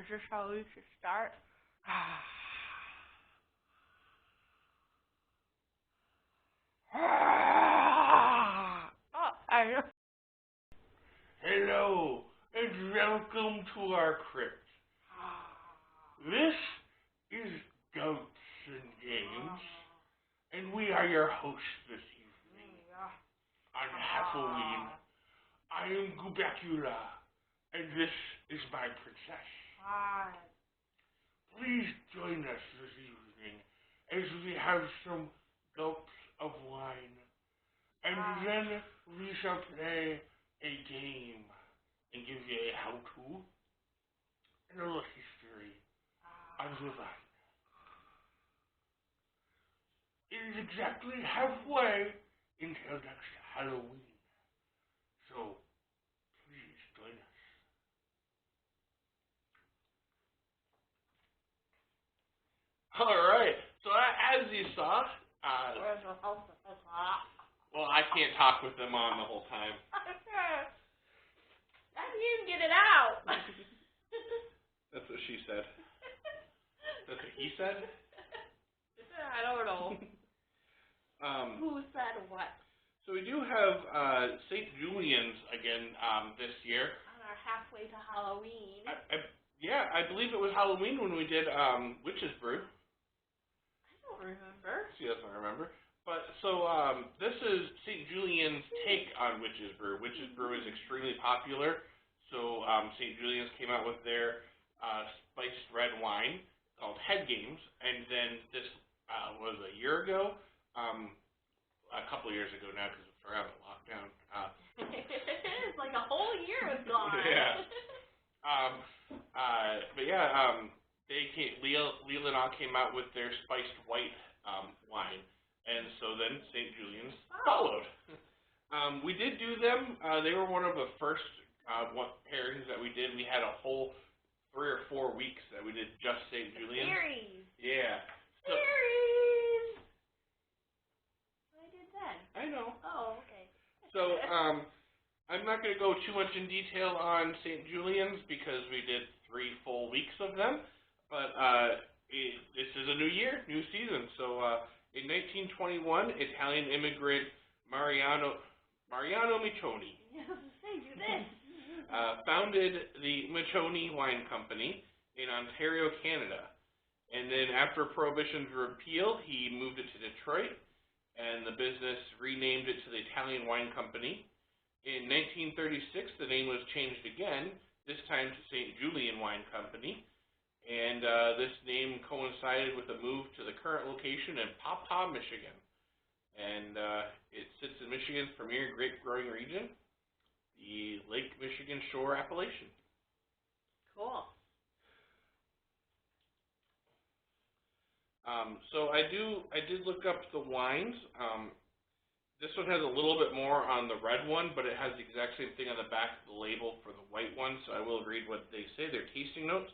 Is this how we should start? Hello, and welcome to our crypt. This is Gulps'N'Games, and we are your hosts this evening. On Half-oween, I am Gubacula, and this is my princess. Please join us this evening as we have some gulps of wine, and then we shall play a game and give you a how-to and a little history on the vine. It is exactly halfway until next Halloween, so please join us. Alright, so as you saw, well, I can't talk with them on the whole time. I didn't get it out. That's what she said. That's what he said? I don't know. Who said what? So we do have St. Julian's again this year. On our halfway to Halloween. I believe it was Halloween when we did Witch's Brew. I don't remember. She doesn't remember. But so this is St. Julian's take on Witch's Brew. Witch's Brew is extremely popular. So St. Julian's came out with their spiced red wine called Headgames, and then this was a year ago, a couple of years ago now because we're out of lockdown. It's like a whole year was gone. Yeah. But yeah, Leelanau came out with their spiced white wine. And so then St. Julian's followed. We did do them. They were one of the first pairings that we did. We had a whole 3 or 4 weeks that we did just St. Julian's. Series. Yeah. Series. I did that. I know. Oh, okay. So I'm not going to go too much in detail on St. Julian's because we did 3 full weeks of them. But this is a new year, new season. So in 1921, Italian immigrant Mariano Michoni founded the Michoni Wine Company in Ontario, Canada. And then after Prohibition's repeal, he moved it to Detroit, and the business renamed it to the Italian Wine Company. In 1936, the name was changed again, this time to St. Julian Wine Company. And this name coincided with a move to the current location in Paw, Michigan. And it sits in Michigan's premier grape growing region, the Lake Michigan Shore Appellation. Cool. So I did look up the wines. This one has a little bit more on the red one, but it has the exact same thing on the back of the label for the white one. So I will read what they say. Their tasting notes.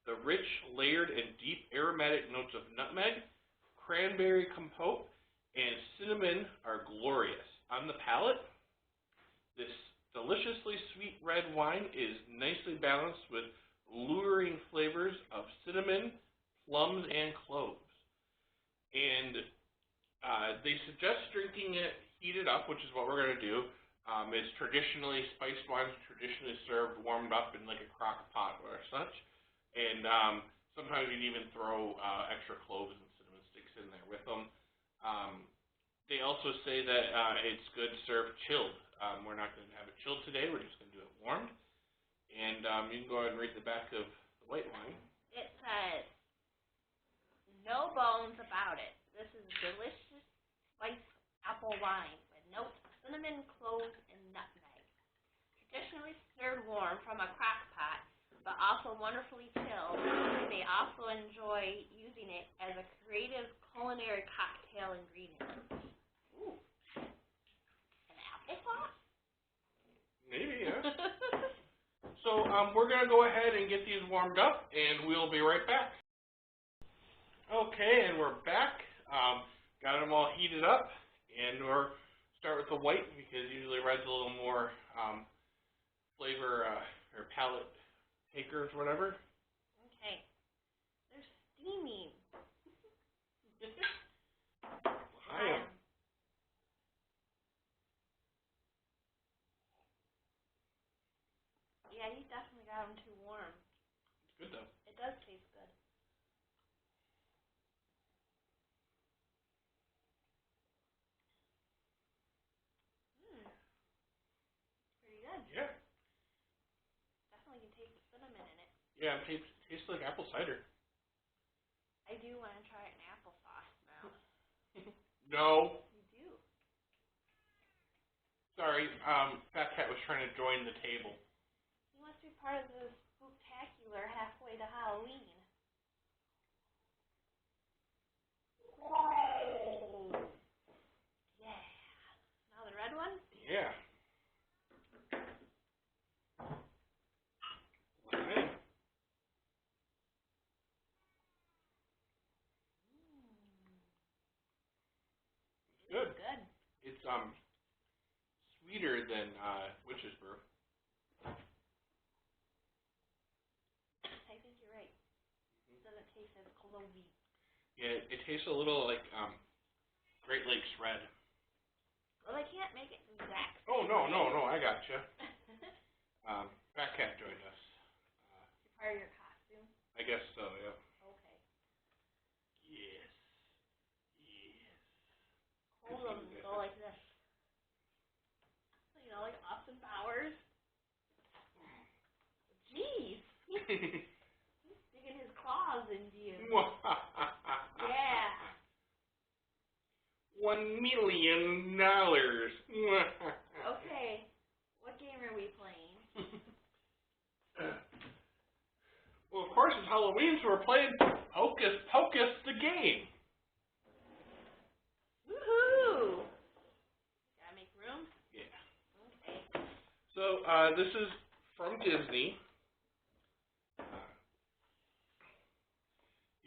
The rich, layered, and deep aromatic notes of nutmeg, cranberry compote, and cinnamon are glorious. On the palate, this deliciously sweet red wine is nicely balanced with luring flavors of cinnamon, plums, and cloves. And they suggest drinking it heated up, which is what we're going to do. It's traditionally, spiced wines are traditionally served warmed up in like a crock pot or such. And sometimes you'd even throw extra cloves and cinnamon sticks in there with them. They also say that it's good served chilled. We're not going to have it chilled today. We're just going to do it warmed. And you can go ahead and read the back of the white wine. It says, no bones about it. This is delicious spiced apple wine with notes of cinnamon, cloves, and nutmeg. Traditionally served warm from a crock pot, but also wonderfully chilled. You may also enjoy using it as a creative culinary cocktail ingredient. Ooh. An applesauce? Maybe, yeah. So we're going to go ahead and get these warmed up, and we'll be right back. Okay, and we're back. Got them all heated up, and we'll start with the white because usually red's a little more flavor or palate takers, whatever. mean? I am. Yeah, you definitely got them too warm. It's good though. It does taste good. Pretty good. Yeah. Definitely can taste the cinnamon in it. Yeah, it tastes like apple cider. I do want to try it in applesauce now. No. You do. Sorry, Fat Cat was trying to join the table. He wants to be part of the spooktacular halfway to Halloween. Yeah. Now the red one? Yeah. Okay. Good. Good. It's sweeter than Witch's Brew. I think you're right. It doesn't taste as clovey. Yeah, it tastes a little like Great Lakes Red. Well, they can't make it exact same Oh no, way. I gotcha. Fat Cat joined us. Part of your costume? I guess so. Yeah. Okay. Yes. Yes. Hold them, go like this. You know, like Austin Powers. Jeez. He's sticking his claws into you. Yeah. $1 million. Okay. What game are we playing? Well, of course it's Halloween, so we're playing Hocus Pocus the game. Woohoo! Gotta make room? Yeah. Okay. So this is from Disney.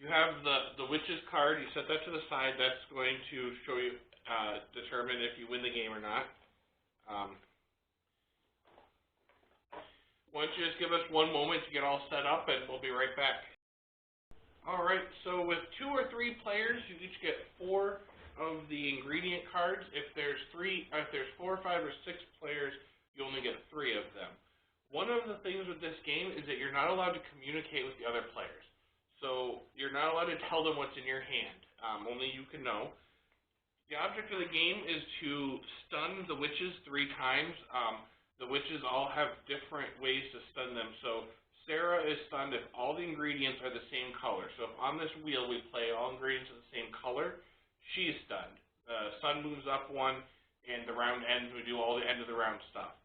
You have the witch's card. You set that to the side. That's going to show you, determine if you win the game or not. Why don't you just give us one moment to get all set up, and we'll be right back. All right. So with 2 or 3 players, you each get 4 of the ingredient cards. If there's 4, 5, or 6 players, you only get 3 of them. One of the things with this game is that you're not allowed to communicate with the other players. So you're not allowed to tell them what's in your hand. Only you can know. The object of the game is to stun the witches 3 times. The witches all have different ways to stun them. So Sarah is stunned if all the ingredients are the same color. So if on this wheel we play all ingredients are the same color, she's stunned. The sun moves up 1, and the round ends. We do all the end of the round stuff.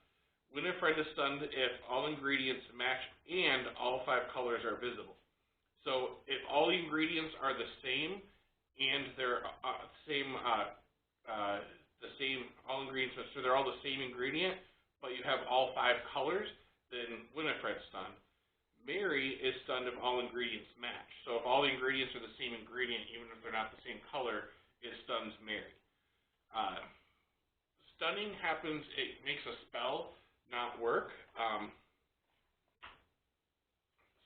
Winifred is stunned if all ingredients match and all 5 colors are visible. So if all the ingredients are the same and they're all ingredients, so they're all the same ingredient, but you have all 5 colors, then Winifred's stunned. Mary is stunned if all ingredients match. So if all the ingredients are the same ingredient, even if they're not the same color, it stuns Mary. Stunning happens, it makes a spell not work.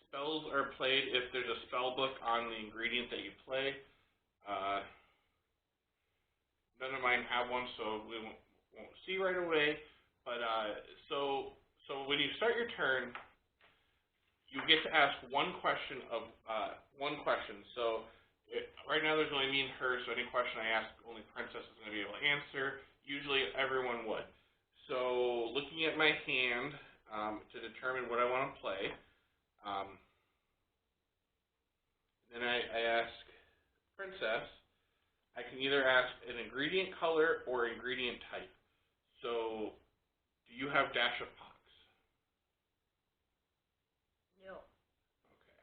Spells are played if there's a spell book on the ingredient that you play. None of mine have one, so we won't see right away. But so when you start your turn, you get to ask one question. So right now there's only me and her, so any question I ask, only Princess is going to be able to answer. Usually everyone would. So looking at my hand to determine what I want to play. Then I ask Princess. I can either ask an ingredient color or ingredient type. So, do you have Dash of Pox? No. Okay.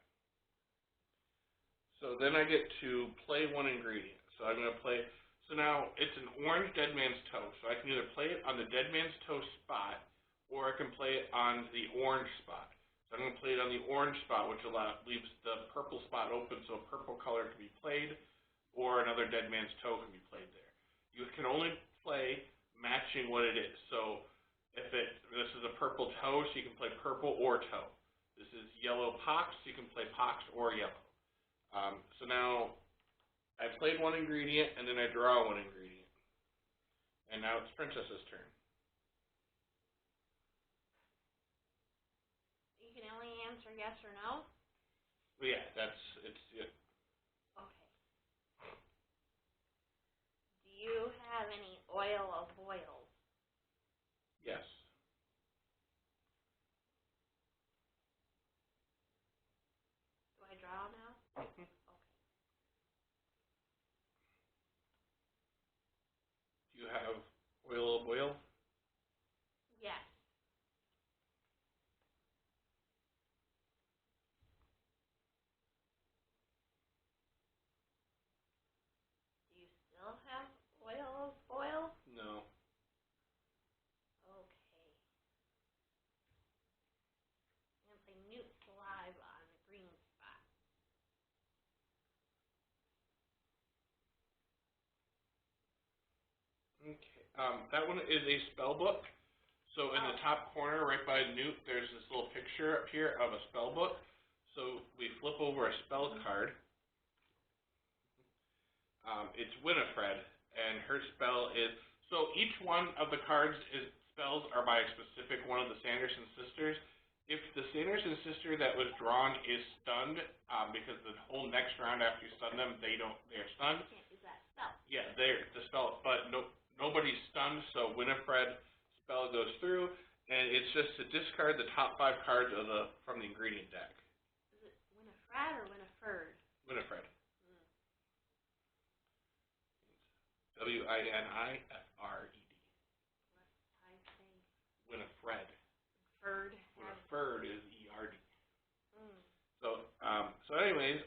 So then I get to play one ingredient. So I'm going to play. So now it's an orange Dead Man's Toe. So I can either play it on the Dead Man's Toe spot, or I can play it on the orange spot. So I'm going to play it on the orange spot, which leaves the purple spot open, so a purple color can be played, or another Dead Man's Toe can be played there. You can only play matching what it is. So if this is a purple toe, so you can play purple or toe. This is yellow pox, so you can play pox or yellow. So now I played one ingredient, and then I draw one ingredient. And now it's Princess's turn. You can only answer yes or no? Well, yeah, it's. Yeah. Okay. Do you have any oil of boils? Yes. Do I draw now? Mm-hmm. Okay. Do you have oil of oil? Yes. Do you still have oil of oil? No. Okay. I'm going to play Newt Saliva on the green spot. Okay. That one is a spell book. So in the top corner, right by Newt, there's this little picture up here of a spell book. So we flip over a spell card. It's Winifred, and her spell is, so each one of the cards spells are by a specific one of the Sanderson sisters. If the Sanderson sister that was drawn is stunned, because the whole next round after you stun them, they're stunned. You can't use that spell. Yeah, they're the spell, but nobody's stunned, so Winifred spell goes through, and it's just to discard the top 5 cards from the ingredient deck. Is it Winifred or Winifred? Winifred. Winifred. What I say? Winifred. Ferd. Winifred is ERD. Mm. So anyways,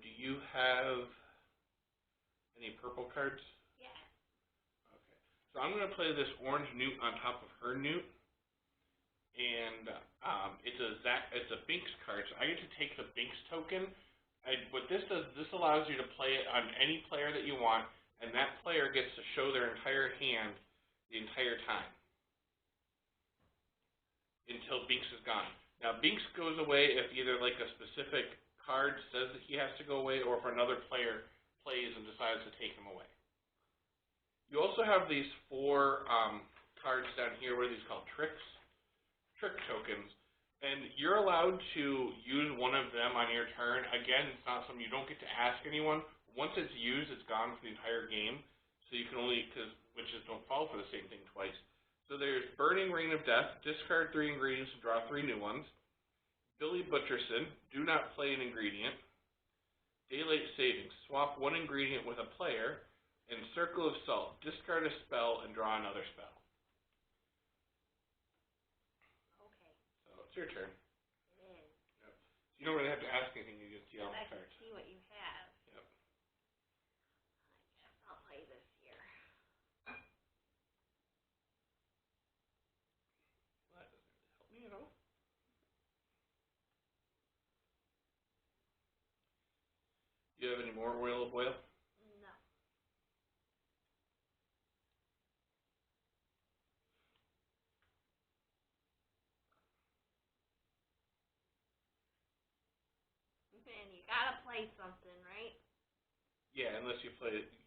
do you have any purple cards? Yeah. Okay. So I'm going to play this orange Newt on top of her Newt, and it's a Binks card. So I get to take the Binks token. What this does, this allows you to play it on any player that you want, and that player gets to show their entire hand the entire time until Binks is gone. Now, Binks goes away if either like a specific card says that he has to go away, or if another player plays and decides to take him away. You also have these 4 cards down here. What are these called? Trick tokens. And you're allowed to use one of them on your turn. Again, it's not something you don't get to ask anyone. Once it's used, it's gone for the entire game. So you can only, because witches don't fall for the same thing twice. So there's Burning Rain of Death, discard 3 ingredients and draw 3 new ones. Billy Butcherson, do not play an ingredient. Daylight Savings, swap 1 ingredient with a player. And Circle of Salt, discard a spell and draw another spell. Okay. So it's your turn. It is. Yep. So you don't really have to ask anything, you just see all the I can cards. see what you have. Yep. I guess I'll play this here. Well, that doesn't really help me at all. Do you have any more oil of oil? No. And you gotta play something, right? Yeah, unless you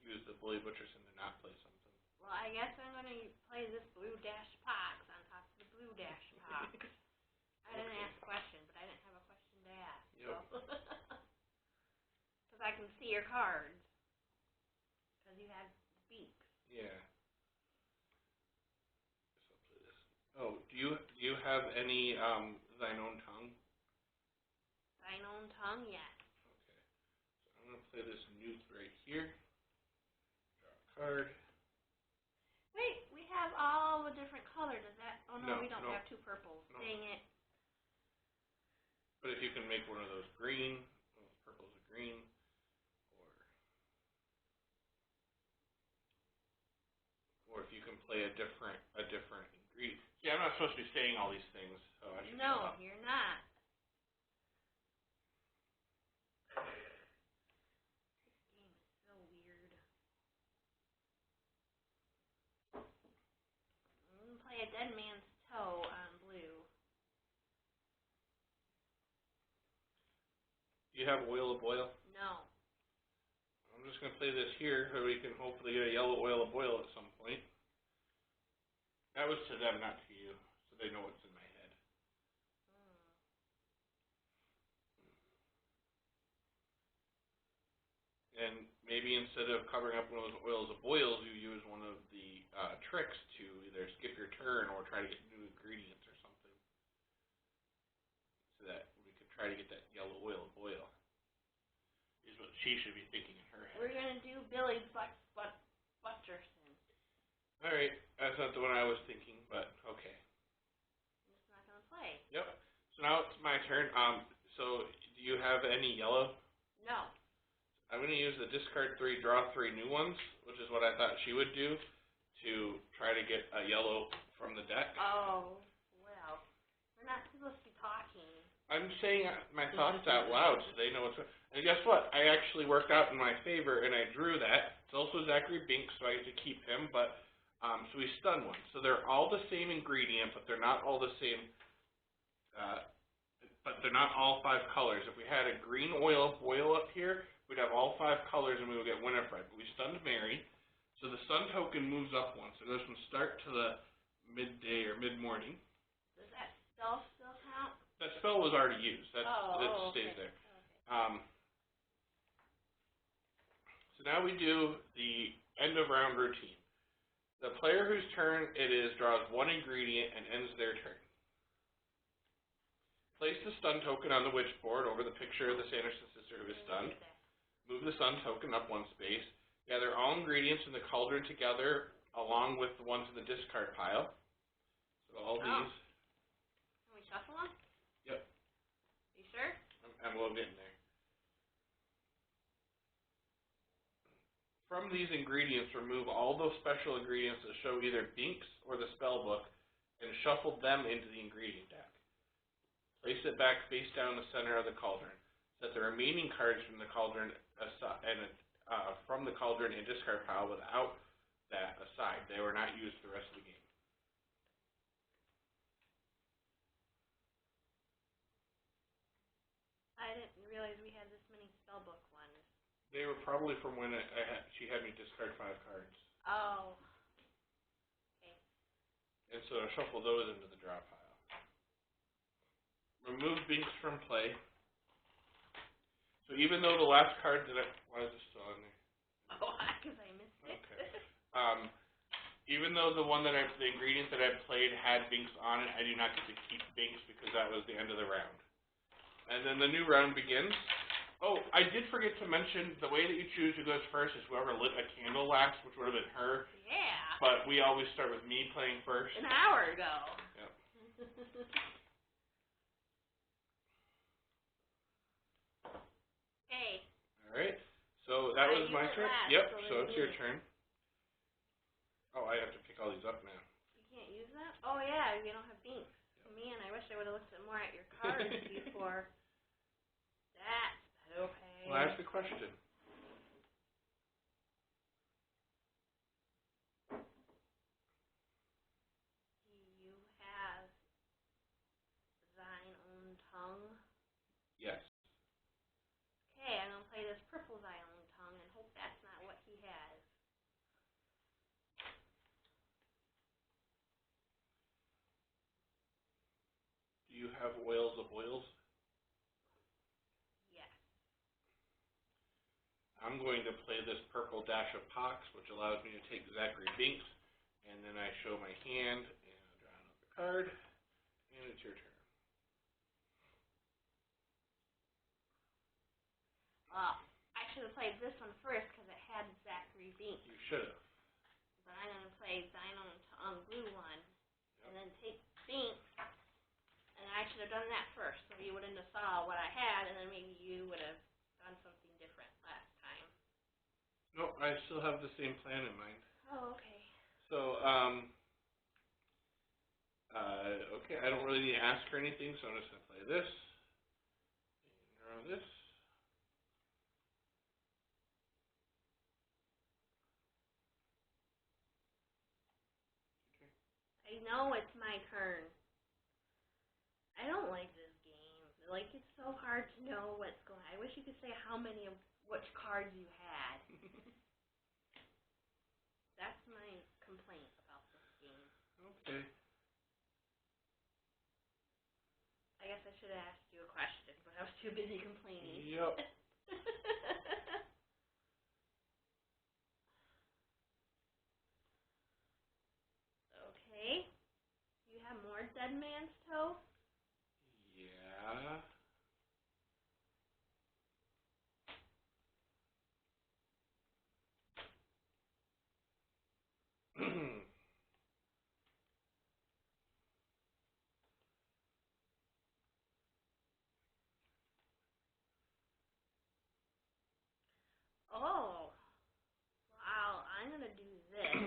use the Billy Butcherson to not play something. Well, I guess I'm gonna play this blue dash box on top of the blue dash box. I didn't ask a question, but I didn't have a question to ask. Yep. Because I can see your cards. Because you have beaks. Yeah. So I'll play this. Oh, do you have any thine own tongue? Thine own tongue, yes. Okay. So I'm gonna play this Newt right here. Draw a card. Wait, we have all the different colors. Does that? Oh no, No, we don't. no. We have 2 purples. No. Dang it. But if you can make one of those green, one of those purples a green, or if you can play a different ingredient. See, I'm not supposed to be saying all these things, so I should shut No, up. you're not. This game is so weird. I'm gonna play a Dead Man's Toe on blue. Do you have oil of boil? No. I'm just going to play this here so we can hopefully get a yellow oil of boil at some point. That was to them, not to you, so they know what's in my head. And maybe instead of covering up one of those oils of boils, you use one of the tricks to either skip your turn or try to get new ingredients or something. So that we could try to get that yellow oil of boil. Is what she should be thinking in her head. We're going to do Billy Butcherson. Alright, that's not the one I was thinking, but okay. I'm just not going to play. Yep. So now it's my turn. So do you have any yellow? No. I'm going to use the discard 3, draw 3 new ones, which is what I thought she would do, to try to get a yellow from the deck. Oh, well. We're not supposed to be talking. I'm saying my thoughts out loud so they know what's going on. And guess what? I actually worked out in my favor, and I drew that. It's also Zachary Binks, so I get to keep him, but so we stun one. So they're all the same ingredient, but they're not all the same, but they're not all 5 colors. If we had a green oil of boil up here, we'd have all 5 colors, and we would get Winifred. But we stunned Mary, so the stun token moves up one. So it goes from start to the midday or mid-morning. Does that spell still count? That spell was already used. It stays okay. there. Okay. So now we do the end of round routine. The player whose turn it is draws 1 ingredient and ends their turn. Place the stun token on the witch board over the picture of the Sanderson sister who is stunned. Move the stun token up 1 space. Gather all ingredients in the cauldron together along with the ones in the discard pile. So all these. Can we shuffle them? Yep. You sure? And we'll get in there. From these ingredients, remove all those special ingredients that show either Binks or the spell book and shuffle them into the ingredient deck. Place it back face down the center of the cauldron. Set the remaining cards from the cauldron and discard pile without that aside. They were not used for the rest of the game. I didn't realize we had this many spellbook ones. They were probably from when she had me discard 5 cards. Oh. Okay. And so I shuffle those into the draw pile. Remove Binks from play. So even though the last card that why is this still on there? Oh, because I missed it. Okay. Even though the ingredient that I played had Binks on it, I do not get to keep Binks because that was the end of the round. And then the new round begins. Oh, I did forget to mention, the way that you choose who goes first is whoever lit a candle last, which would have been her. Yeah. But we always start with me playing first. An hour ago. Yep. Hey. Alright. So that was my turn. Last, yep, so it's me. your turn. Oh, I have to pick all these up now. You can't use that? Oh, yeah, you don't have Binks. Yep. Man, I wish I would have looked more at your cards before. That's okay. Well, ask the question. Do you have thine own tongue? Yes. Okay, I'm going to play this purple thine own tongue and hope that's not what he has. Do you have oils of oils? Yes. I'm going to play this purple dash of pox, which allows me to take Zachary Binks, and then I show my hand, and I draw another card, and it's your turn. I should have played this one first because it had Zachary Binks. You should have. But I'm going to play thine own tongue blue one, Yep. and then take Binks. And I should have done that first, so you wouldn't have saw what I had, and then maybe you would have done something different last time. No, I still have the same plan in mind. Oh, okay. So, okay, I don't really need to ask her anything, so I'm just going to play this, and draw this. I know it's my turn. I don't like this game. like, it's so hard to know what's going on. I wish you could say how many of which cards you had. That's my complaint about this game. Okay. I guess I should have asked you a question, but I was too busy complaining. Yep. Okay. You have more Dead Man's Toe? Yeah. Oh. Wow, I'm going to do this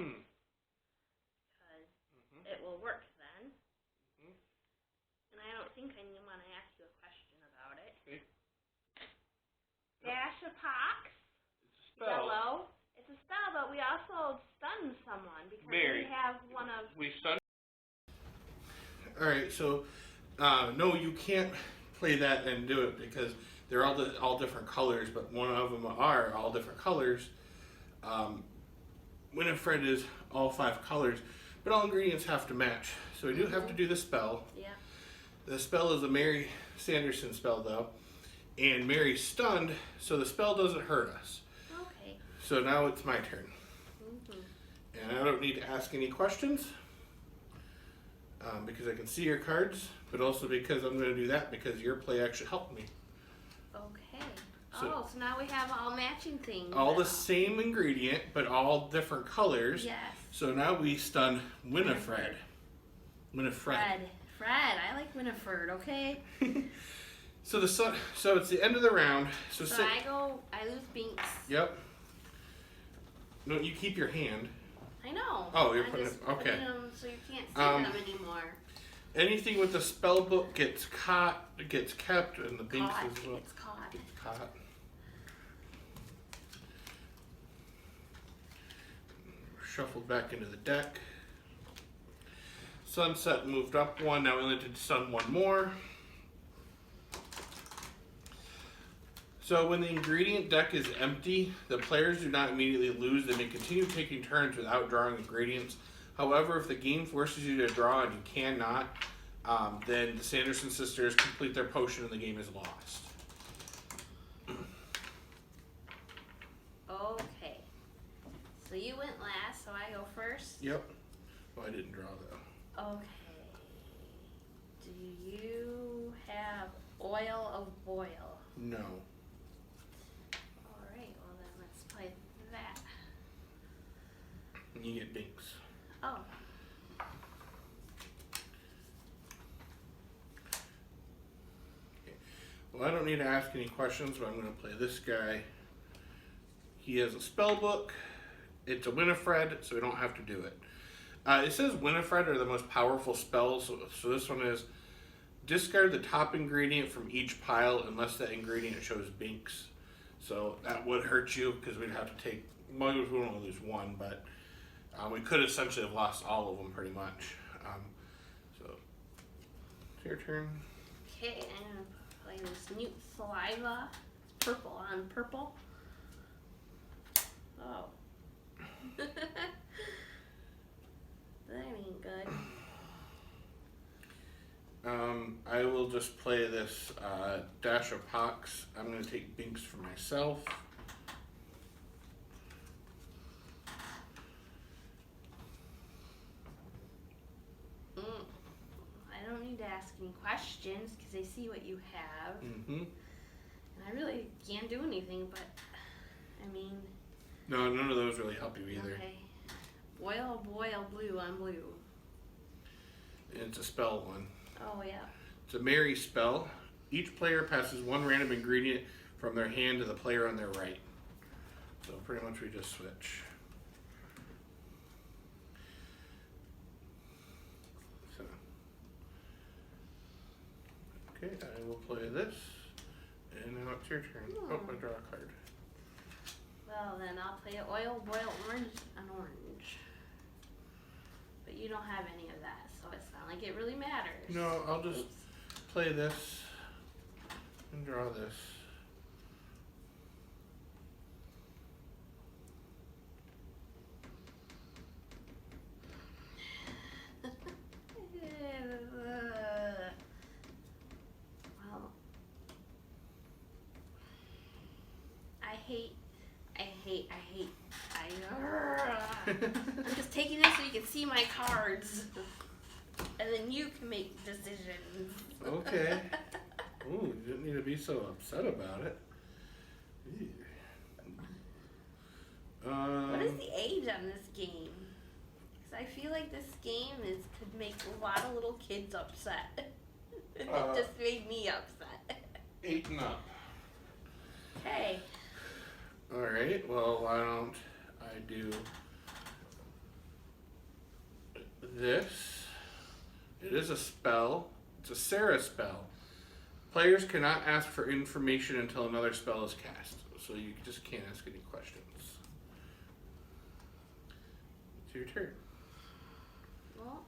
because it will work then. And I don't think I want to ask you a question about it. Okay. Dash of Pox. It's a spell. Yellow. It's a spell, but we also stun someone because Mary, we have one of... We stun. Alright, so, no, you can't play that and do it because they're all different colors, but one of them are all different colors. Winifred is all 5 colors, but all ingredients have to match. So we do have to do the spell. Yeah. The spell is a Mary Sanderson spell, though, and Mary's stunned, so the spell doesn't hurt us. Okay. So now it's my turn. And I don't need to ask any questions because I can see your cards, but also because I'm going to do that because your play actually helped me. Okay. So- So now we have all matching things. All the now. same ingredient, but all different colors. Yes. So now we stun Winifred. Winifred. Fred. I like Winifred, okay? So it's the end of the round. So I lose Binks. Yep. No, you keep your hand. I know. Oh, you're I'm putting just it- okay. putting them so you can't see Um, them anymore. Anything with the spell book gets kept, and the binks Caught. as well. It's caught. Gets caught. Shuffled back into the deck. Sunset moved up 1. Now we only did sun 1 more. So when the ingredient deck is empty, the players do not immediately lose. They may continue taking turns without drawing ingredients. However, if the game forces you to draw and you cannot, then the Sanderson sisters complete their potion and the game is lost. Okay. So you went last, so I go first? Yep. Well, I didn't draw though. Okay. Do you have oil of boil? No. Alright, well then let's play that. You get binks. Oh. Well, I don't need to ask any questions, but I'm going to play this guy. He has a spell book. It's a Winifred, so we don't have to do it. It says Winifred are the most powerful spells, so this one is discard the top ingredient from each pile unless that ingredient shows binks. So that would hurt you because we'd have to take, well, we would only lose 1, but we could essentially have lost all of them pretty much. So it's your turn. Okay, I'm gonna play this Newt Saliva. Purple on purple. Oh. That ain't good. I will just play this Dash of Pox. I'm going to take binks for myself. I don't need to ask any questions because I see what you have. Mm-hmm. And I really can't do anything, but, I mean... No, none of those really help you either. Okay. Boil, blue on blue. And it's a spell one. Oh, yeah. It's a Mary spell. Each player passes 1 random ingredient from their hand to the player on their right. So pretty much we just switch. So, okay, I will play this. And now it's your turn. Oh, I draw a card. Well, then I'll play oil, boil, orange on orange. But you don't have any of that, so it's not like it really matters. No, I'll just Oops. play this. And draw this. Well, I'm just taking this so you can see my cards. And then you can make decisions. Okay. Ooh, you didn't need to be so upset about it. What is the age on this game? Because I feel like this game could make a lot of little kids upset. It just made me upset. 8 and up. Okay. Alright, well, why don't I do this? It is a spell. It's a Sarah spell. Players cannot ask for information until another spell is cast, so you just can't ask any questions. It's your turn. Well,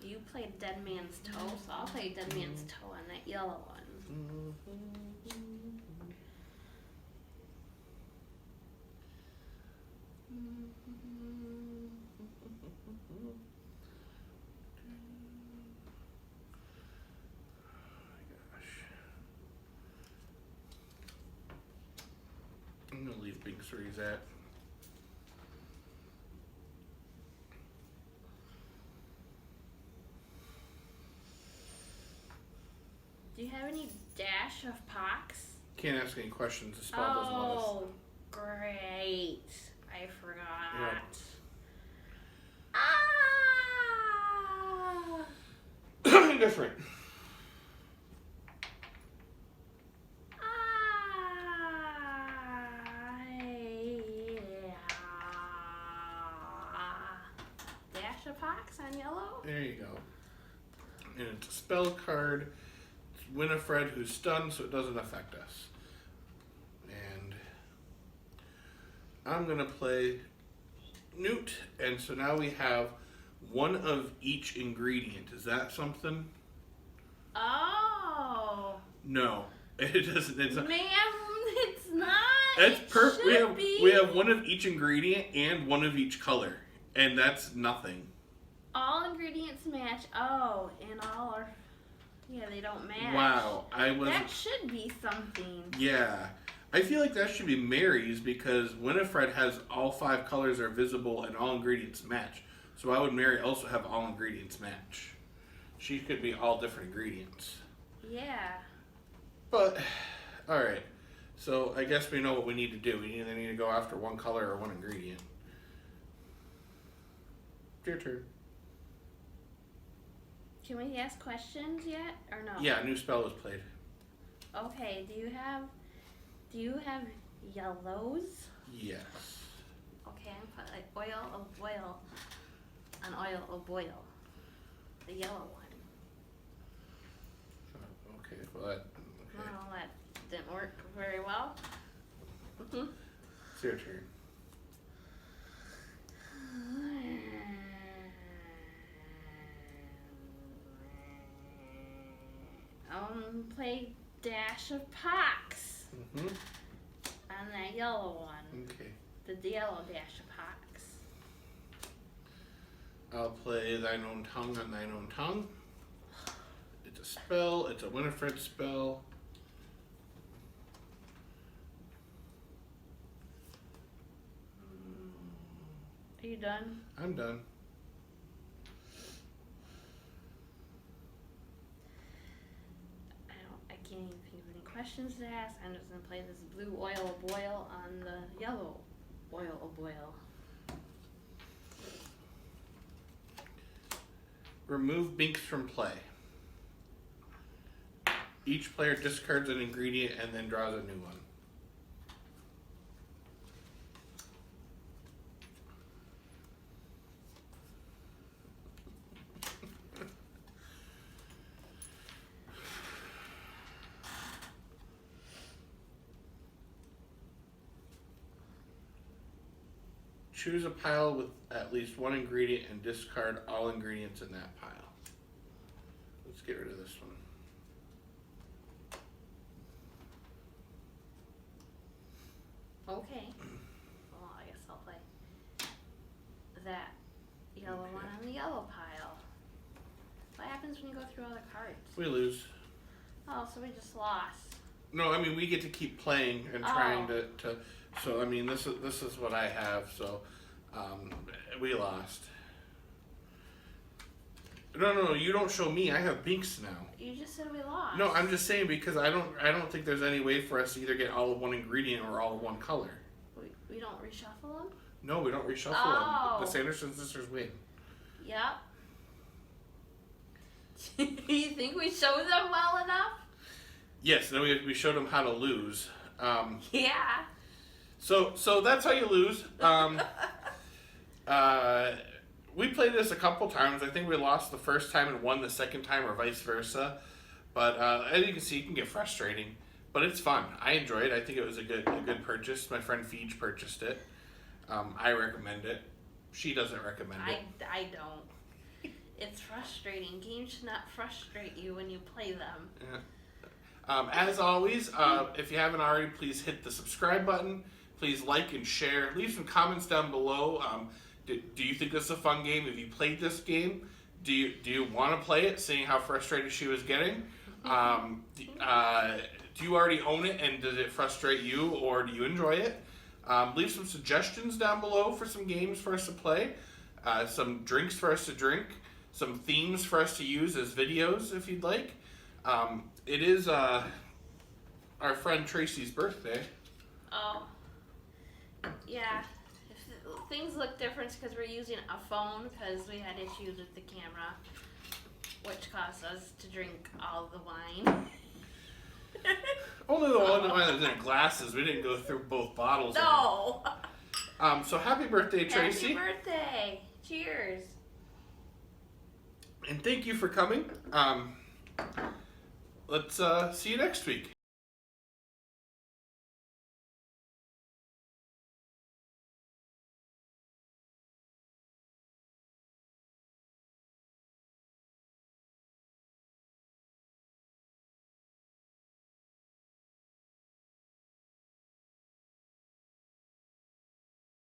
you played Dead Man's Toe, so I'll play Dead Man's Toe on that yellow one. I'm gonna leave Binks where he's at. Do you have any dash of pox? Can't ask any questions. The spell doesn't let us. Oh, great. I forgot. Yep. Ah! Different. Dash of pox on yellow? There you go. And it's a spell card. It's Winifred, who's stunned, so it doesn't affect us. And I'm gonna play Newt, and so now we have one of each ingredient. Is that something? Oh. No, it doesn't. It's not. Ma'am, it's not. It's It perfect. should We be. have one of each ingredient and one of each color, and that's nothing. All ingredients match. Oh, and all are. Yeah, they don't match. Wow, That should be something. Yeah. I feel like that should be Mary's because Winifred has all 5 colors are visible and all ingredients match. So why would Mary also have all ingredients match? She could be all different ingredients. Yeah. But, alright. So I guess we know what we need to do. We either need to go after one color or one ingredient. Your turn. Can we ask questions yet or no? Yeah, a new spell was played. Okay. Do you have yellows? Yes. Okay, I'm put like oil of boil. An oil of boil. The yellow one. Okay, well that. Okay. Well, that didn't work very well. It's your turn. Play dash of pox Mm-hmm. on that yellow one. Okay. The yellow dash of pox. I'll play Thine Own Tongue on Thine Own Tongue. It's a spell. It's a Winifred spell. Are you done? I'm done. I can't even think of any questions to ask. I'm just gonna play this blue oil of boil on the yellow oil of boil. Remove Binks from play. Each player discards an ingredient and then draws a new one. Choose a pile with at least one ingredient and discard all ingredients in that pile. Let's get rid of this one. Okay. Well, I guess I'll play that yellow one on the yellow pile. What happens when you go through all the cards? We lose. Oh, so we just lost. No, I mean we get to keep playing and trying to. So I mean this is what I have. So we lost. No, you don't show me. I have Binks now. You just said we lost. No, I'm just saying because I don't think there's any way for us to either get all of one ingredient or all of one color. We don't reshuffle them? No, we don't reshuffle Oh. them. The Sanderson sisters win. Yep. Do you think we showed them well enough? Yes, then we showed them how to lose. Yeah. So that's how you lose. We played this a couple times. I think we lost the first time and won the second time, or vice versa. But as you can see, it can get frustrating. But it's fun. I enjoy it. I think it was a good purchase. My friend Feej purchased it. I recommend it. She doesn't recommend it. I don't. It's frustrating. Games should not frustrate you when you play them. Yeah. As always, if you haven't already, please hit the subscribe button. Please like and share. Leave some comments down below. Do you think this is a fun game? Have you played this game? Do you want to play it, seeing how frustrated she was getting? Do you already own it, and does it frustrate you, or do you enjoy it? Leave some suggestions down below for some games for us to play, some drinks for us to drink, some themes for us to use as videos if you'd like. It is our friend Tracy's birthday. Oh. Yeah. If things look different because we're using a phone because we had issues with the camera, which caused us to drink all the wine. Only the one that was in glasses. We didn't go through both bottles. No. So happy birthday, Tracy. Happy birthday. Cheers. And thank you for coming. Let's see you next week.